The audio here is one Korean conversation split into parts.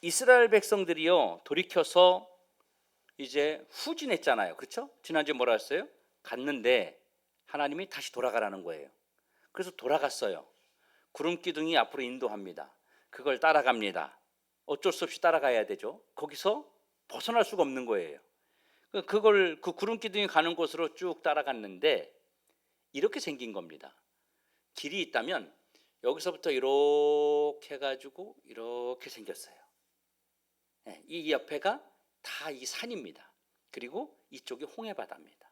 이스라엘 백성들이요 돌이켜서 이제 후진했잖아요. 그렇죠? 지난주에 뭐라 했어요? 갔는데 하나님이 다시 돌아가라는 거예요. 그래서 돌아갔어요. 구름 기둥이 앞으로 인도합니다. 그걸 따라갑니다. 어쩔 수 없이 따라가야 되죠. 거기서 벗어날 수가 없는 거예요. 그 구름 기둥이 가는 곳으로 쭉 따라갔는데 이렇게 생긴 겁니다. 길이 있다면 여기서부터 이렇게 해가지고 이렇게 생겼어요. 이 옆에가 다 이 산입니다. 그리고 이쪽이 홍해바다입니다.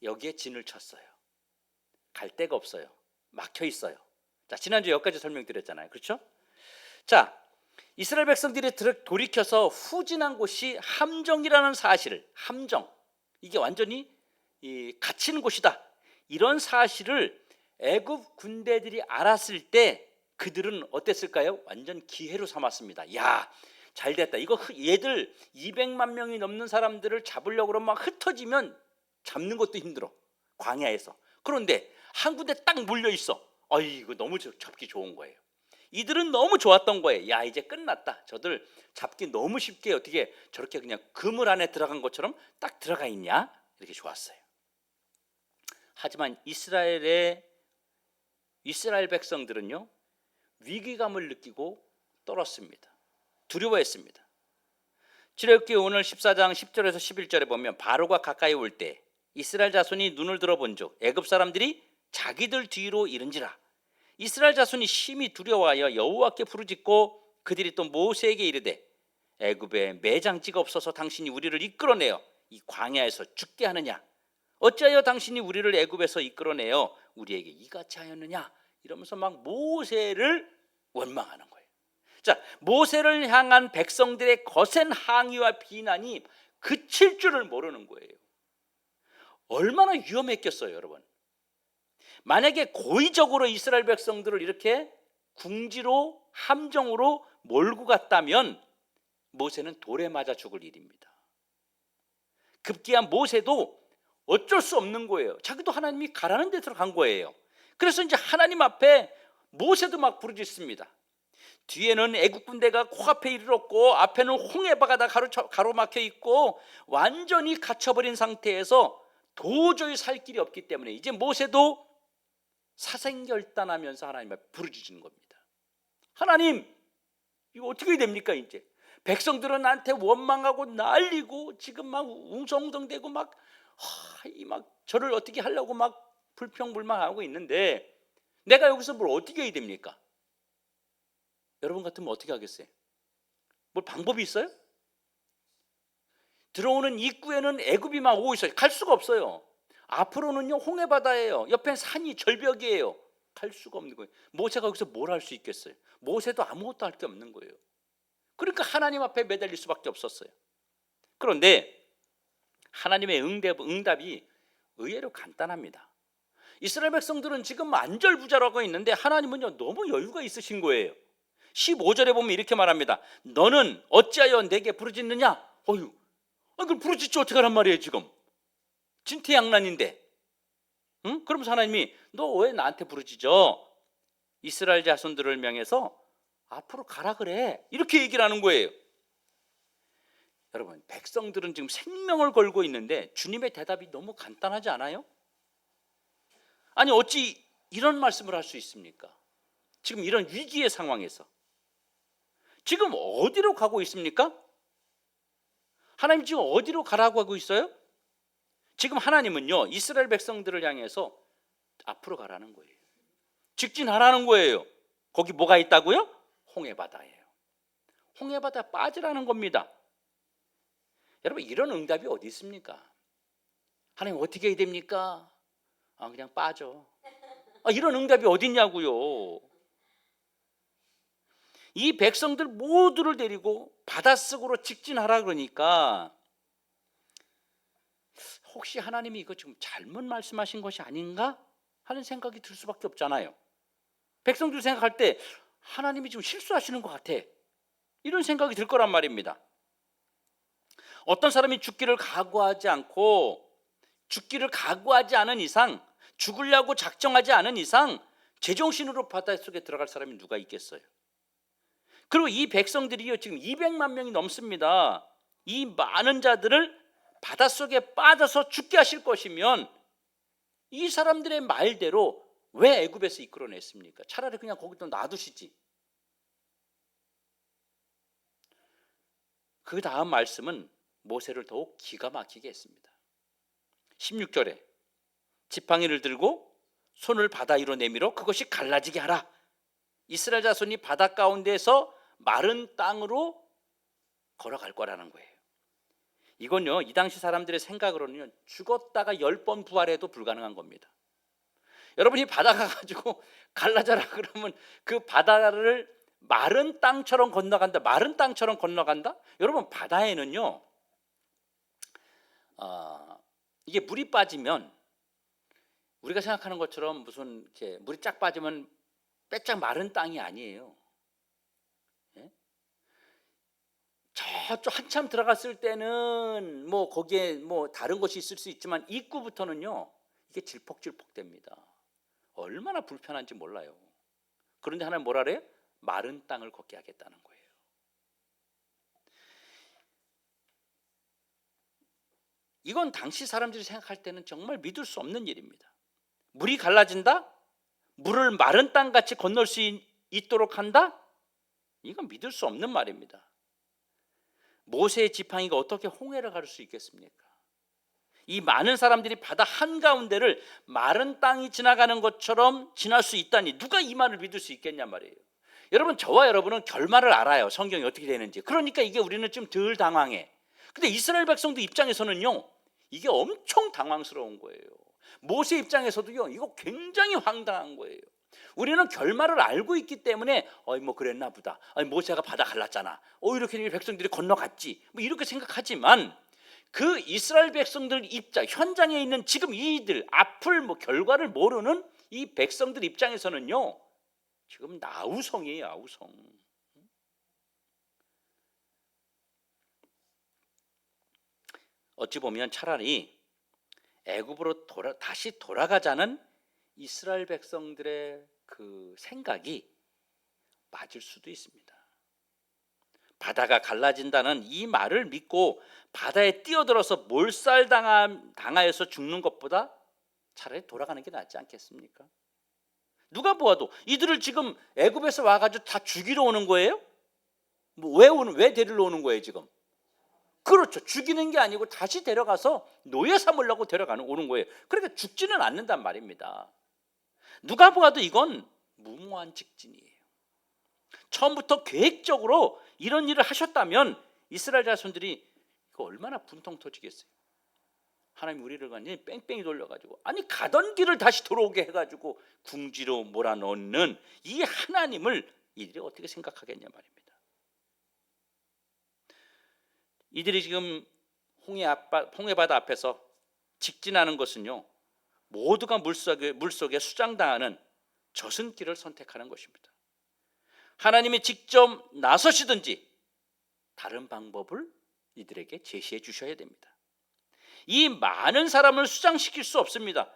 여기에 진을 쳤어요. 갈 데가 없어요. 막혀 있어요. 자, 지난주에 여기까지 설명드렸잖아요. 그렇죠? 자, 이스라엘 백성들이 돌이켜서 후진한 곳이 함정이라는 사실을, 함정, 이게 완전히 갇히는 곳이다, 이런 사실을 애굽 군대들이 알았을 때 그들은 어땠을까요? 완전 기회로 삼았습니다. 야, 잘 됐다. 이거 얘들 200만 명이 넘는 사람들을 잡으려고 그러면 막 흩어지면 잡는 것도 힘들어, 광야에서. 그런데 한 군데 딱 몰려 있어. 이거 너무 잡기 좋은 거예요. 이들은 너무 좋았던 거예요. 야, 이제 끝났다. 저들 잡기 너무 쉽게 어떻게 저렇게 그냥 그물 안에 들어간 것처럼 딱 들어가 있냐? 이렇게 좋았어요. 하지만 이스라엘 백성들은요 위기감을 느끼고 떨었습니다. 두려워했습니다. 출애굽기 오늘 14장 10절에서 11절에 보면 바로가 가까이 올 때 이스라엘 자손이 눈을 들어본즉 애굽 사람들이 자기들 뒤로 이른지라. 이스라엘 자손이 심히 두려워하여 여호와께 부르짖고 그들이 또 모세에게 이르되 애굽에 매장지가 없어서 당신이 우리를 이끌어내어 이 광야에서 죽게 하느냐? 어찌하여 당신이 우리를 애굽에서 이끌어내어 우리에게 이같이 하였느냐? 이러면서 막 모세를 원망하는 거예요. 자, 모세를 향한 백성들의 거센 항의와 비난이 그칠 줄을 모르는 거예요. 얼마나 위험했겠어요, 여러분. 만약에 고의적으로 이스라엘 백성들을 이렇게 궁지로 함정으로 몰고 갔다면 모세는 돌에 맞아 죽을 일입니다. 급기야 모세도 어쩔 수 없는 거예요. 자기도 하나님이 가라는 데서 간 거예요. 그래서 이제 하나님 앞에 모세도 막 부르짖습니다. 뒤에는 애국 군대가 코앞에 이르렀고 앞에는 홍해바다가 가로막혀 있고 완전히 갇혀버린 상태에서 도저히 살 길이 없기 때문에 이제 모세도 사생결단하면서 하나님 앞에 부르짖는 겁니다. 하나님, 이거 어떻게 됩니까? 이제 백성들은 나한테 원망하고 난리고 지금 막 웅성웅성대고 막 저를 어떻게 하려고 막 불평불만하고 있는데 내가 여기서 뭘 어떻게 해야 됩니까? 여러분 같으면 어떻게 하겠어요? 뭘 방법이 있어요? 들어오는 입구에는 애굽이 막 오고 있어요. 갈 수가 없어요. 앞으로는요 홍해바다예요. 옆엔 산이 절벽이에요. 갈 수가 없는 거예요. 모세가 여기서 뭘 할 수 있겠어요? 모세도 아무것도 할 게 없는 거예요. 그러니까 하나님 앞에 매달릴 수밖에 없었어요. 그런데 하나님의 응답이 의외로 간단합니다. 이스라엘 백성들은 지금 안절부절하고 있는데 하나님은요 너무 여유가 있으신 거예요. 15절에 보면 이렇게 말합니다. 너는 어찌하여 내게 부르짖느냐? 그걸 부르짖지 어떻게 하란 말이에요 지금. 진퇴양난인데. 응? 그러면서 하나님이 너 왜 나한테 부르짖어? 이스라엘 자손들을 명해서 앞으로 가라 그래. 이렇게 얘기를 하는 거예요. 여러분, 백성들은 지금 생명을 걸고 있는데 주님의 대답이 너무 간단하지 않아요? 아니 어찌 이런 말씀을 할 수 있습니까? 지금 이런 위기의 상황에서 지금 어디로 가고 있습니까? 하나님 지금 어디로 가라고 하고 있어요? 지금 하나님은요 이스라엘 백성들을 향해서 앞으로 가라는 거예요. 직진하라는 거예요. 거기 뭐가 있다고요? 홍해바다예요. 홍해바다 빠지라는 겁니다. 여러분, 이런 응답이 어디 있습니까? 하나님 어떻게 해야 됩니까? 그냥 빠져. 이런 응답이 어디 있냐고요. 이 백성들 모두를 데리고 바닷속으로 직진하라 그러니까 혹시 하나님이 이거 지금 잘못 말씀하신 것이 아닌가 하는 생각이 들 수밖에 없잖아요. 백성들 생각할 때 하나님이 지금 실수하시는 것 같아, 이런 생각이 들 거란 말입니다. 어떤 사람이 죽기를 각오하지 않은 이상, 죽으려고 작정하지 않은 이상 제정신으로 바닷속에 들어갈 사람이 누가 있겠어요? 그리고 이 백성들이요 지금 200만 명이 넘습니다. 이 많은 자들을 바닷속에 빠져서 죽게 하실 것이면 이 사람들의 말대로 왜 애굽에서 이끌어냈습니까? 차라리 그냥 거기다 놔두시지. 그 다음 말씀은 모세를 더욱 기가 막히게 했습니다. 16절에 지팡이를 들고 손을 바다 위로 내밀어 그것이 갈라지게 하라. 이스라엘 자손이 바다 가운데에서 마른 땅으로 걸어갈 거라는 거예요. 이건요 이 당시 사람들의 생각으로는 죽었다가 10번 부활해도 불가능한 겁니다. 여러분이 바다 가가지고 갈라져라 그러면 그 바다를 마른 땅처럼 건너간다. 마른 땅처럼 건너간다. 여러분 바다에는요 이게 물이 빠지면 우리가 생각하는 것처럼 무슨 이렇게 물이 쫙 빠지면 빼짝 마른 땅이 아니에요. 예? 저쪽 한참 들어갔을 때는 뭐 거기에 뭐 다른 것이 있을 수 있지만 입구부터는요 이게 질퍽질퍽됩니다. 얼마나 불편한지 몰라요. 그런데 하나님 뭐라 그래요? 마른 땅을 걷게 하겠다는 거예요. 이건 당시 사람들이 생각할 때는 정말 믿을 수 없는 일입니다. 물이 갈라진다? 물을 마른 땅같이 건널 수 있도록 한다? 이건 믿을 수 없는 말입니다. 모세의 지팡이가 어떻게 홍해를 가를 수 있겠습니까? 이 많은 사람들이 바다 한가운데를 마른 땅이 지나가는 것처럼 지날 수 있다니 누가 이 말을 믿을 수 있겠냐 말이에요. 여러분 저와 여러분은 결말을 알아요. 성경이 어떻게 되는지. 그러니까 이게 우리는 좀 덜 당황해. 근데 이스라엘 백성들 입장에서는요 이게 엄청 당황스러운 거예요. 모세 입장에서도요 이거 굉장히 황당한 거예요. 우리는 결말을 알고 있기 때문에 뭐 그랬나 보다. 모세가 바다 갈랐잖아. 이렇게 백성들이 건너갔지. 뭐 이렇게 생각하지만 그 이스라엘 백성들 입장, 현장에 있는 지금 이들 앞을 뭐 결과를 모르는 이 백성들 입장에서는요 지금 아우성이에요. 아우성. 어찌 보면 차라리 애굽으로 다시 돌아가자는 이스라엘 백성들의 그 생각이 맞을 수도 있습니다. 바다가 갈라진다는 이 말을 믿고 바다에 뛰어들어서 몰살당하여서 죽는 것보다 차라리 돌아가는 게 낫지 않겠습니까? 누가 보아도 이들을 지금 애굽에서 와가지고 다 죽이러 오는 거예요? 왜 데리러 오는 거예요 지금? 그렇죠. 죽이는 게 아니고 다시 데려가서 노예 삼으려고 오는 거예요. 그러니까 죽지는 않는단 말입니다. 누가 보아도 이건 무모한 직진이에요. 처음부터 계획적으로 이런 일을 하셨다면 이스라엘 자손들이 이거 얼마나 분통 터지겠어요. 하나님 우리를 완전히 뺑뺑이 돌려가지고 가던 길을 다시 들어오게 해가지고 궁지로 몰아넣는 이 하나님을 이들이 어떻게 생각하겠냐 말입니다. 이들이 지금 홍해바다 앞에서 직진하는 것은요 모두가 물속에 수장당하는 저승길을 선택하는 것입니다. 하나님이 직접 나서시든지 다른 방법을 이들에게 제시해 주셔야 됩니다. 이 많은 사람을 수장시킬 수 없습니다.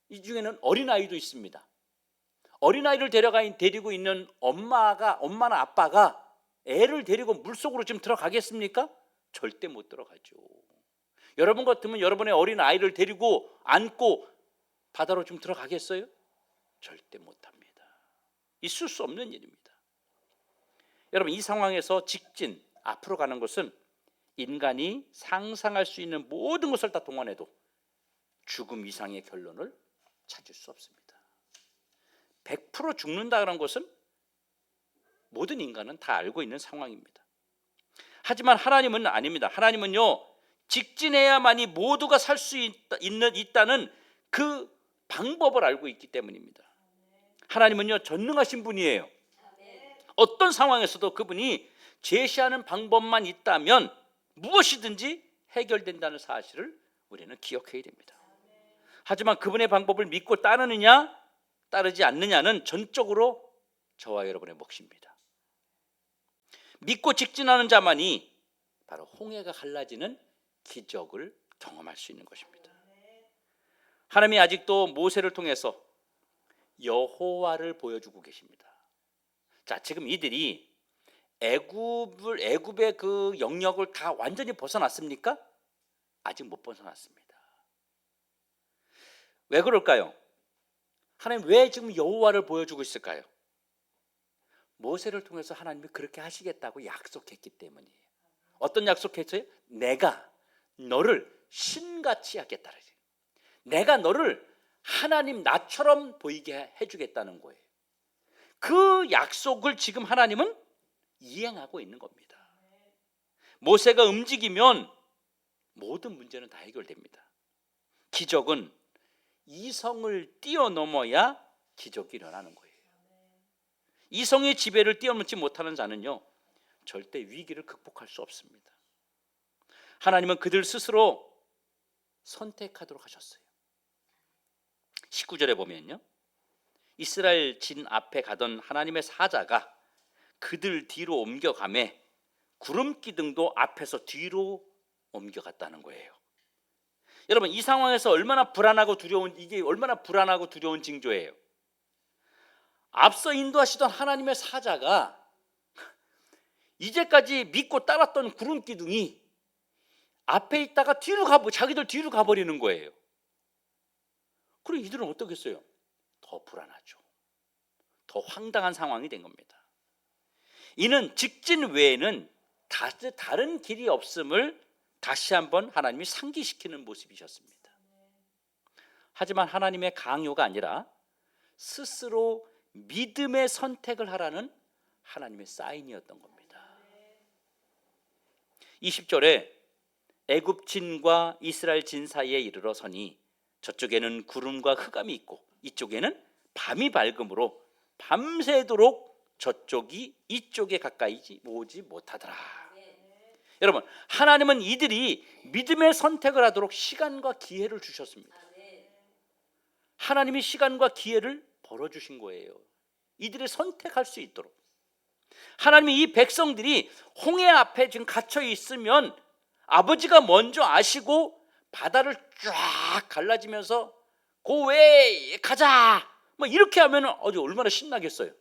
이 중에는 어린아이도 있습니다. 어린아이를 데리고 있는 엄마나 아빠가 애를 데리고 물속으로 지금 들어가겠습니까? 절대 못 들어가죠. 여러분 같으면 여러분의 어린아이를 데리고 안고 바다로 좀 들어가겠어요? 절대 못합니다. 있을 수 없는 일입니다. 여러분 이 상황에서 직진 앞으로 가는 것은 인간이 상상할 수 있는 모든 것을 다 동원해도 죽음 이상의 결론을 찾을 수 없습니다. 100% 죽는다는 것은 모든 인간은 다 알고 있는 상황입니다. 하지만 하나님은 아닙니다. 하나님은요 직진해야만이 모두가 살 수 있다는 그 방법을 알고 있기 때문입니다. 하나님은요 전능하신 분이에요. 어떤 상황에서도 그분이 제시하는 방법만 있다면 무엇이든지 해결된다는 사실을 우리는 기억해야 됩니다. 하지만 그분의 방법을 믿고 따르느냐 따르지 않느냐는 전적으로 저와 여러분의 몫입니다. 믿고 직진하는 자만이 바로 홍해가 갈라지는 기적을 경험할 수 있는 것입니다. 하나님이 아직도 모세를 통해서 여호와를 보여주고 계십니다. 자, 지금 이들이 애굽의 그 영역을 다 완전히 벗어났습니까? 아직 못 벗어났습니다. 왜 그럴까요? 하나님 왜 지금 여호와를 보여주고 있을까요? 모세를 통해서 하나님이 그렇게 하시겠다고 약속했기 때문이에요. 어떤 약속했어요? 내가 너를 신같이 하겠다. 내가 너를 하나님 나처럼 보이게 해주겠다는 거예요. 그 약속을 지금 하나님은 이행하고 있는 겁니다. 모세가 움직이면 모든 문제는 다 해결됩니다. 기적은 이성을 뛰어넘어야 기적이 일어나는 거예요. 이성의 지배를 뛰어넘지 못하는 자는요, 절대 위기를 극복할 수 없습니다. 하나님은 그들 스스로 선택하도록 하셨어요. 19절에 보면요, 이스라엘 진 앞에 가던 하나님의 사자가 그들 뒤로 옮겨가매 구름 기둥도 앞에서 뒤로 옮겨갔다는 거예요. 여러분, 이 상황에서 얼마나 불안하고 두려운 징조예요. 앞서 인도하시던 하나님의 사자가 이제까지 믿고 따랐던 구름 기둥이 앞에 있다가 자기들 뒤로 가버리는 거예요. 그럼 이들은 어떻겠어요? 더 불안하죠. 더 황당한 상황이 된 겁니다. 이는 직진 외에는 다른 길이 없음을 다시 한번 하나님이 상기시키는 모습이셨습니다. 하지만 하나님의 강요가 아니라 스스로 믿음의 선택을 하라는 하나님의 사인이었던 겁니다. 20절에 애굽진과 이스라엘 진 사이에 이르러 서니 저쪽에는 구름과 흑암이 있고 이쪽에는 밤이 밝음으로 밤새도록 저쪽이 이쪽에 가까이 오지 못하더라. 여러분, 하나님은 이들이 믿음의 선택을 하도록 시간과 기회를 주셨습니다. 하나님이 시간과 기회를 벌어주신 거예요. 이들이 선택할 수 있도록. 하나님이 이 백성들이 홍해 앞에 지금 갇혀 있으면 아버지가 먼저 아시고 바다를 쫙 갈라지면서 고왜 가자 뭐 이렇게 하면 얼마나 신나겠어요.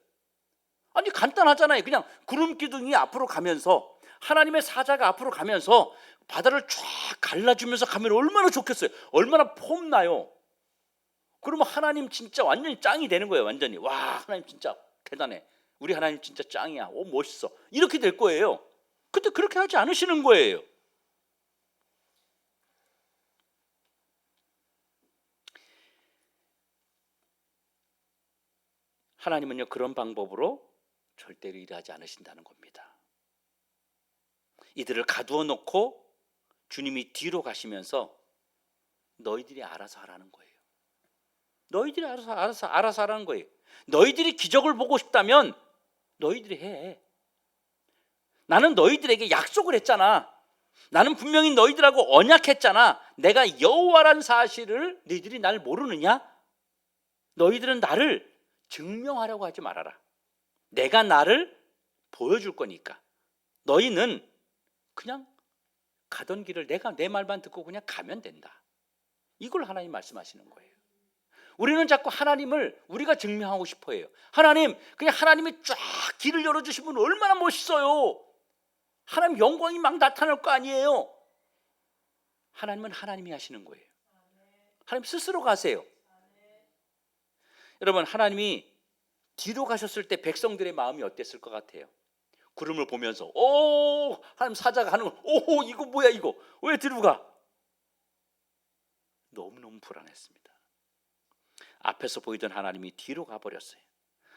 아니 간단하잖아요. 그냥 구름 기둥이 앞으로 가면서 하나님의 사자가 앞으로 가면서 바다를 쫙 갈라주면서 가면 얼마나 좋겠어요. 얼마나 폼나요. 그러면 하나님 진짜 완전히 짱이 되는 거예요. 완전히 와, 하나님 진짜 대단해. 우리 하나님 진짜 짱이야. 오, 멋있어. 이렇게 될 거예요. 근데 그렇게 하지 않으시는 거예요. 하나님은요, 그런 방법으로 절대로 일하지 않으신다는 겁니다. 이들을 가두어 놓고 주님이 뒤로 가시면서 너희들이 알아서 하라는 거예요. 너희들이 알아서 하라는 거예요. 너희들이 기적을 보고 싶다면 너희들이 해. 나는 너희들에게 약속을 했잖아. 나는 분명히 너희들하고 언약했잖아. 내가 여호와라는 사실을 너희들이 날 모르느냐? 너희들은 나를 증명하려고 하지 말아라. 내가 나를 보여줄 거니까 너희는 그냥 가던 길을 내가 내 말만 듣고 그냥 가면 된다. 이걸 하나님 말씀하시는 거예요. 우리는 자꾸 하나님을 우리가 증명하고 싶어 해요. 하나님, 그냥 하나님이 쫙 길을 열어주시면 얼마나 멋있어요. 하나님 영광이 막 나타날 거 아니에요. 하나님은 하나님이 하시는 거예요. 하나님 스스로 가세요. 여러분, 하나님이 뒤로 가셨을 때 백성들의 마음이 어땠을 것 같아요? 구름을 보면서 오, 하나님 사자가 하는 거, 오, 이거 뭐야 이거? 왜 뒤로 가? 너무너무 불안했습니다. 앞에서 보이던 하나님이 뒤로 가버렸어요.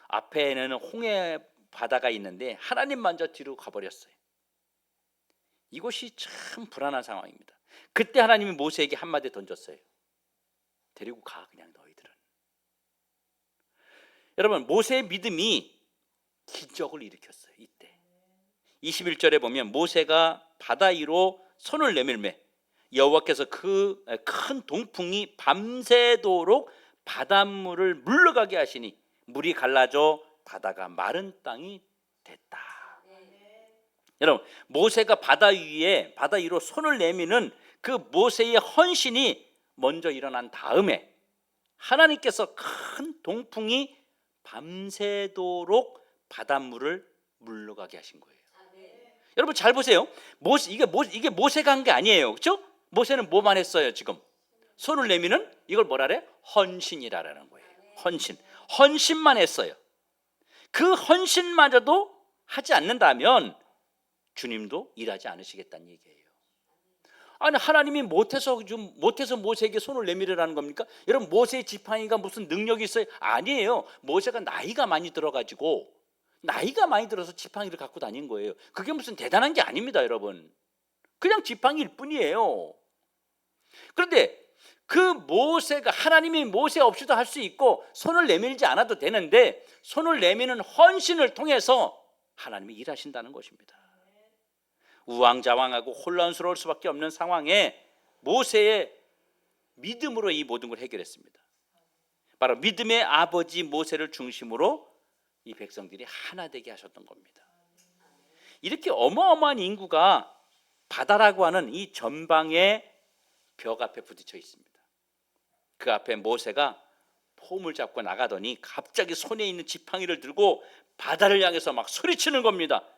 앞에는 홍해 바다가 있는데 하나님 먼저 뒤로 가버렸어요. 이것이 참 불안한 상황입니다. 그때 하나님이 모세에게 한마디 던졌어요. 데리고 가, 그냥 너희들은. 여러분, 모세의 믿음이 기적을 일으켰어요. 이때 21절에 보면 모세가 바다 위로 손을 내밀매 여호와께서 그 큰 동풍이 밤새도록 바닷물을 물러가게 하시니 물이 갈라져 바다가 마른 땅이 됐다. 여러분, 모세가 바다 위로 손을 내미는 그 모세의 헌신이 먼저 일어난 다음에 하나님께서 큰 동풍이 밤새도록 바닷물을 물러가게 하신 거예요. 여러분 잘 보세요. 이게 모세가 한 게 아니에요. 그렇죠? 모세는 뭐만 했어요, 지금? 손을 내미는 이걸 뭐라 그래? 헌신이라는 거예요. 헌신만 했어요. 그 헌신마저도 하지 않는다면 주님도 일하지 않으시겠다는 얘기예요. 아니, 하나님이 못해서 모세에게 손을 내밀으라는 겁니까? 여러분, 모세의 지팡이가 무슨 능력이 있어요? 아니에요. 모세가 나이가 많이 들어서 지팡이를 갖고 다닌 거예요. 그게 무슨 대단한 게 아닙니다, 여러분. 그냥 지팡이일 뿐이에요. 그런데 그 모세가, 하나님이 모세 없이도 할 수 있고 손을 내밀지 않아도 되는데 손을 내미는 헌신을 통해서 하나님이 일하신다는 것입니다. 우왕좌왕하고 혼란스러울 수밖에 없는 상황에 모세의 믿음으로 이 모든 걸 해결했습니다. 바로 믿음의 아버지 모세를 중심으로 이 백성들이 하나 되게 하셨던 겁니다. 이렇게 어마어마한 인구가 바다라고 하는 이 전방의 벽 앞에 부딪혀 있습니다. 그 앞에 모세가 폼을 잡고 나가더니 갑자기 손에 있는 지팡이를 들고 바다를 향해서 막 소리치는 겁니다.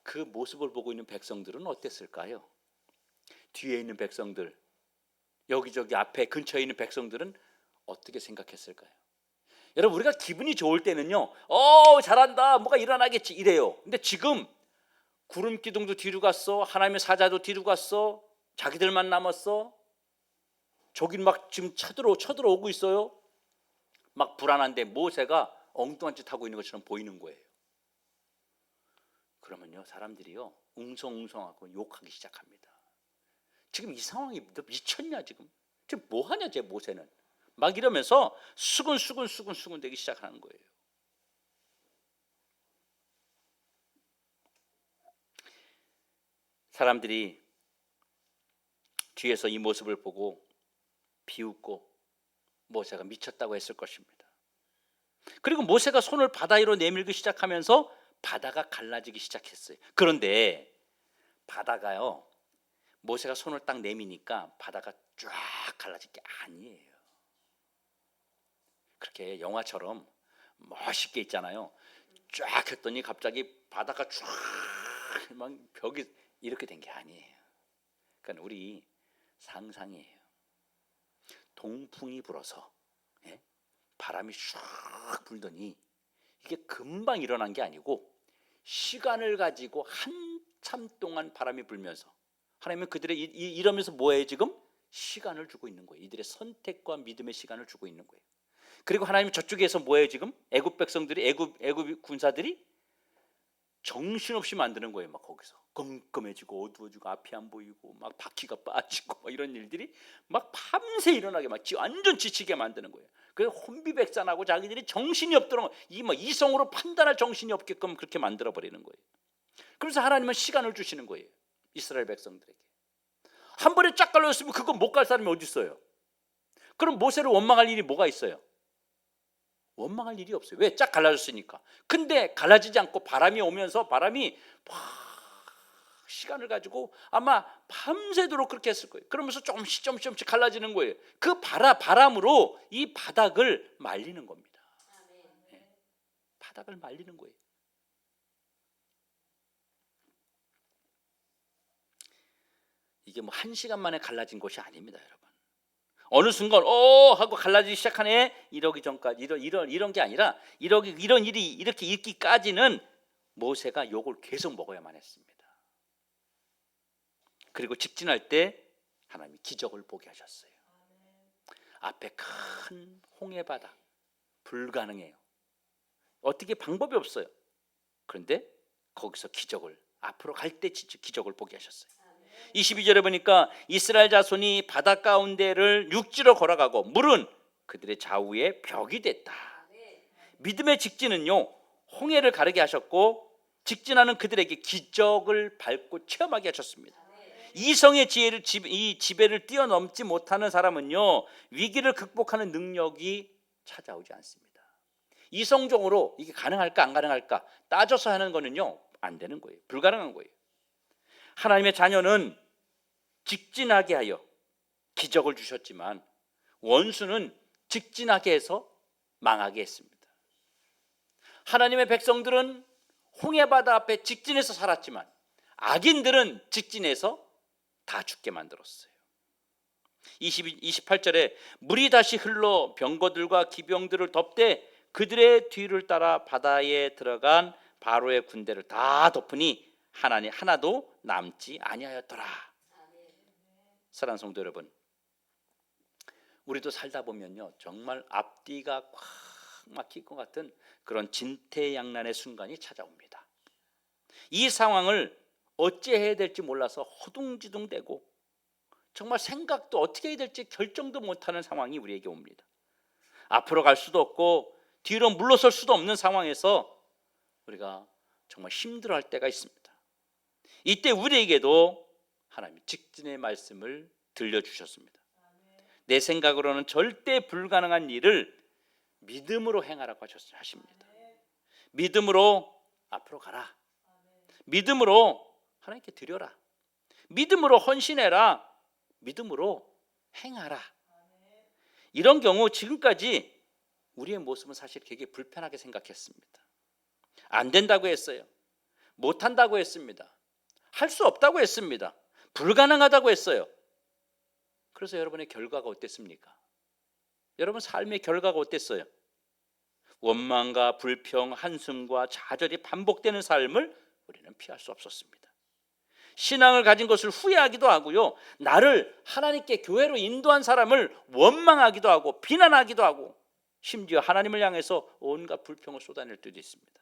그 모습을 보고 있는 백성들은 어땠을까요? 뒤에 있는 백성들, 여기저기 앞에 근처에 있는 백성들은 어떻게 생각했을까요? 여러분, 우리가 기분이 좋을 때는요, 잘한다, 뭐가 일어나겠지 이래요. 근데 지금 구름 기둥도 뒤로 갔어, 하나님의 사자도 뒤로 갔어, 자기들만 남았어. 저긴 막 지금 쳐들어오고 있어요. 막 불안한데 모세가 엉뚱한 짓 하고 있는 것처럼 보이는 거예요. 그러면요, 사람들이요 웅성웅성하고 욕하기 시작합니다. 지금 이 상황이 미쳤냐, 지금 뭐 하냐, 쟤 모세는. 막 이러면서 수근수근 되기 시작하는 거예요. 사람들이 뒤에서 이 모습을 보고 비웃고 모세가 미쳤다고 했을 것입니다. 그리고 모세가 손을 바다 위로 내밀기 시작하면서 바다가 갈라지기 시작했어요. 그런데 바다가요, 모세가 손을 딱 내미니까 바다가 쫙 갈라질 게 아니에요. 그렇게 영화처럼 멋있게 있잖아요. 쫙 했더니 갑자기 바다가 쫙 막 벽이 이렇게 된 게 아니에요. 그러니까 우리 상상이에요. 동풍이 불어서 바람이 쫙 불더니 이게 금방 일어난 게 아니고 시간을 가지고 한참 동안 바람이 불면서 하나님은 그들의 이러면서 뭐예요? 지금 시간을 주고 있는 거예요. 이들의 선택과 믿음의 시간을 주고 있는 거예요. 그리고 하나님은 저쪽에서 뭐예요? 지금 애굽 백성들이, 애굽 군사들이 정신없이 만드는 거예요. 막 거기서 껌껌해지고 어두워지고 앞이 안 보이고 막 바퀴가 빠지고 막 이런 일들이 막 밤새 일어나게 막 완전 지치게 만드는 거예요. 그래서 혼비백산하고 자기들이 정신이 없도록 이성으로 판단할 정신이 없게끔 그렇게 만들어 버리는 거예요. 그래서 하나님은 시간을 주시는 거예요. 이스라엘 백성들에게. 한 번에 쫙 갈라졌으면 그거 못 갈 사람이 어디 있어요? 그럼 모세를 원망할 일이 뭐가 있어요? 원망할 일이 없어요. 왜? 쫙 갈라졌으니까. 근데 갈라지지 않고 바람이 오면서 바람이 시간을 가지고 아마 밤새도록 그렇게 했을 거예요. 그러면서 조금씩 갈라지는 거예요. 그 바람으로 이 바닥을 말리는 겁니다. 바닥을 말리는 거예요. 이게 뭐 1시간 만에 갈라진 것이 아닙니다, 여러분. 어느 순간 하고 갈라지기 시작하네. 이러기 전까지 이런 게 아니라 이런 일이 이렇게 있기까지는 모세가 욕을 계속 먹어야만 했습니다. 그리고 직진할 때 하나님이 기적을 보게 하셨어요. 앞에 큰 홍해바다, 불가능해요. 어떻게 방법이 없어요. 그런데 거기서 기적을, 앞으로 갈 때 기적을 보게 하셨어요. 22절에 보니까 이스라엘 자손이 바다 가운데를 육지로 걸어가고 물은 그들의 좌우에 벽이 됐다. 믿음의 직진은요, 홍해를 가르게 하셨고 직진하는 그들에게 기적을 밟고 체험하게 하셨습니다. 이성의 지배를 뛰어넘지 못하는 사람은요, 위기를 극복하는 능력이 찾아오지 않습니다. 이성적으로 이게 가능할까 안 가능할까 따져서 하는 거는요, 안 되는 거예요. 불가능한 거예요. 하나님의 자녀는 직진하게 하여 기적을 주셨지만 원수는 직진하게 해서 망하게 했습니다. 하나님의 백성들은 홍해바다 앞에 직진해서 살았지만 악인들은 직진해서 다 죽게 만들었어요. 28절에 물이 다시 흘러 병거들과 기병들을 덮되 그들의 뒤를 따라 바다에 들어간 바로의 군대를 다 덮으니 하나도 남지 아니하였더라. 사랑하는 성도 여러분, 우리도 살다 보면요 정말 앞뒤가 꽉 막힐 것 같은 그런 진퇴양난의 순간이 찾아옵니다. 이 상황을 어찌해야 될지 몰라서 허둥지둥대고 정말 생각도 어떻게 해야 될지 결정도 못하는 상황이 우리에게 옵니다. 앞으로 갈 수도 없고 뒤로 물러설 수도 없는 상황에서 우리가 정말 힘들어할 때가 있습니다. 이때 우리에게도 하나님이 직진의 말씀을 들려주셨습니다. 내 생각으로는 절대 불가능한 일을 믿음으로 행하라고 하십니다. 믿음으로 앞으로 가라. 믿음으로 하나님께 드려라. 믿음으로 헌신해라. 믿음으로 행하라. 이런 경우 지금까지 우리의 모습은 사실 되게 불편하게 생각했습니다. 안 된다고 했어요. 못한다고 했습니다. 할 수 없다고 했습니다. 불가능하다고 했어요. 그래서 여러분의 결과가 어땠습니까? 여러분 삶의 결과가 어땠어요? 원망과 불평, 한숨과 좌절이 반복되는 삶을 우리는 피할 수 없었습니다. 신앙을 가진 것을 후회하기도 하고요, 나를 하나님께 교회로 인도한 사람을 원망하기도 하고 비난하기도 하고 심지어 하나님을 향해서 온갖 불평을 쏟아낼 때도 있습니다.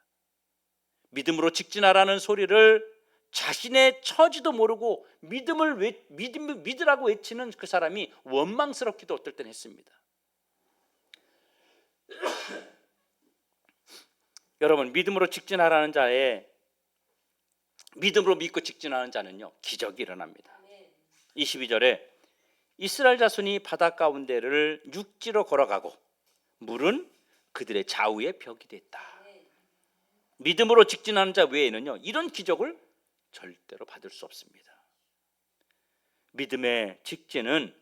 믿음으로 직진하라는 소리를 자신의 처지도 모르고 믿으라고 외치는 그 사람이 원망스럽기도 어떨 땐 했습니다. 여러분, 믿음으로 직진하라는 자의 믿음으로 믿고 직진하는 자는요 기적이 일어납니다. 22절에 이스라엘 자손이 바다 가운데를 육지로 걸어가고 물은 그들의 좌우에 벽이 됐다. 믿음으로 직진하는 자 외에는요 이런 기적을 절대로 받을 수 없습니다. 믿음의 직진은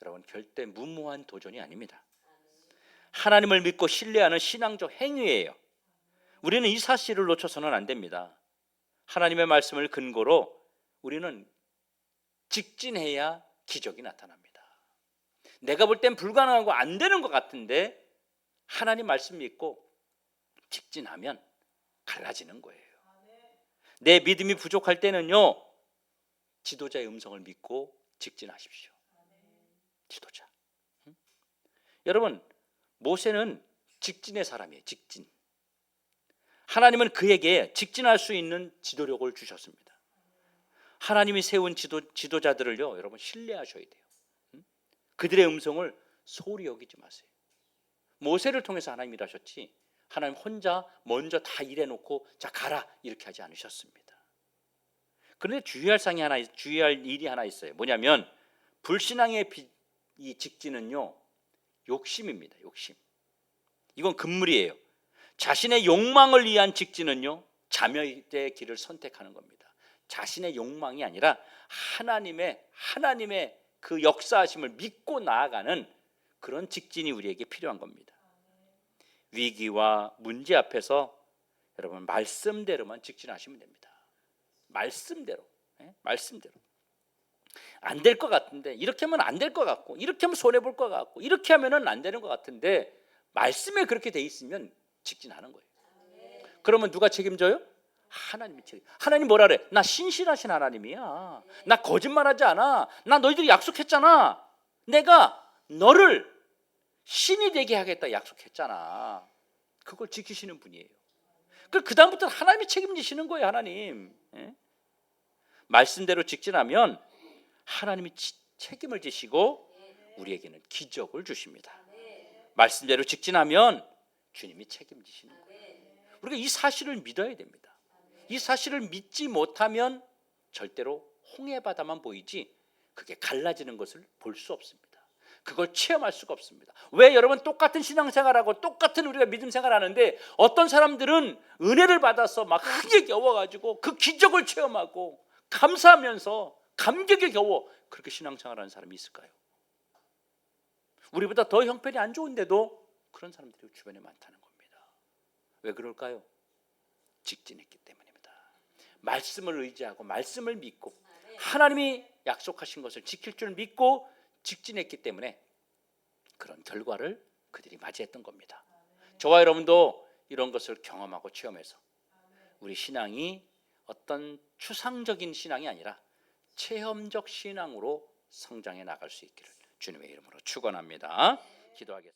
여러분 절대 무모한 도전이 아닙니다. 하나님을 믿고 신뢰하는 신앙적 행위예요. 우리는 이 사실을 놓쳐서는 안 됩니다. 하나님의 말씀을 근거로 우리는 직진해야 기적이 나타납니다. 내가 볼 땐 불가능하고 안 되는 것 같은데 하나님 말씀 믿고 직진하면 갈라지는 거예요. 내 믿음이 부족할 때는요 지도자의 음성을 믿고 직진하십시오. 지도자. 여러분, 모세는 직진의 사람이에요. 직진. 하나님은 그에게 직진할 수 있는 지도력을 주셨습니다. 하나님이 세운 지도자들을요 여러분 신뢰하셔야 돼요. 그들의 음성을 소홀히 여기지 마세요. 모세를 통해서 하나님이 일하셨지 하나님 혼자 먼저 다 일해놓고 자 가라 이렇게 하지 않으셨습니다. 그런데 주의할 일이 하나 있어요. 뭐냐면 불신앙의 이 직진은요 욕심입니다. 욕심. 이건 금물이에요. 자신의 욕망을 위한 직진은요 자멸의 길을 선택하는 겁니다. 자신의 욕망이 아니라 하나님의 그 역사하심을 믿고 나아가는 그런 직진이 우리에게 필요한 겁니다. 위기와 문제 앞에서 여러분 말씀대로만 직진하시면 됩니다. 말씀대로. 안 될 것 같은데 이렇게 하면 안 될 것 같고 이렇게 하면 손해볼 것 같고 이렇게 하면 안 되는 것 같은데 말씀에 그렇게 돼 있으면 직진하는 거예요. 그러면 누가 책임져요? 하나님이 책임. 하나님 뭐라 그래? 나 신실하신 하나님이야. 나 거짓말하지 않아. 나 너희들이 약속했잖아. 내가 너를 신이 되게 하겠다 약속했잖아. 그걸 지키시는 분이에요. 그 다음부터는 하나님이 책임지시는 거예요. 하나님. 말씀대로 직진하면 하나님이 책임을 지시고 우리에게는 기적을 주십니다. 말씀대로 직진하면 주님이 책임지시는 거예요. 우리가 이 사실을 믿어야 됩니다. 이 사실을 믿지 못하면 절대로 홍해바다만 보이지 그게 갈라지는 것을 볼 수 없습니다. 그걸 체험할 수가 없습니다. 왜 여러분 똑같은 신앙생활하고 똑같은 우리가 믿음 생활하는데 어떤 사람들은 은혜를 받아서 막 크게 겨워가지고 그 기적을 체험하고 감사하면서 감격에 겨워 그렇게 신앙생활하는 사람이 있을까요? 우리보다 더 형편이 안 좋은데도 그런 사람들이 주변에 많다는 겁니다. 왜 그럴까요? 직진했기 때문입니다. 말씀을 의지하고 말씀을 믿고 하나님이 약속하신 것을 지킬 줄 믿고 직진했기 때문에 그런 결과를 그들이 맞이했던 겁니다. 저와 여러분도 이런 것을 경험하고 체험해서 우리 신앙이 어떤 추상적인 신앙이 아니라 체험적 신앙으로 성장해 나갈 수 있기를 주님의 이름으로 축원합니다. 기도하겠습니다.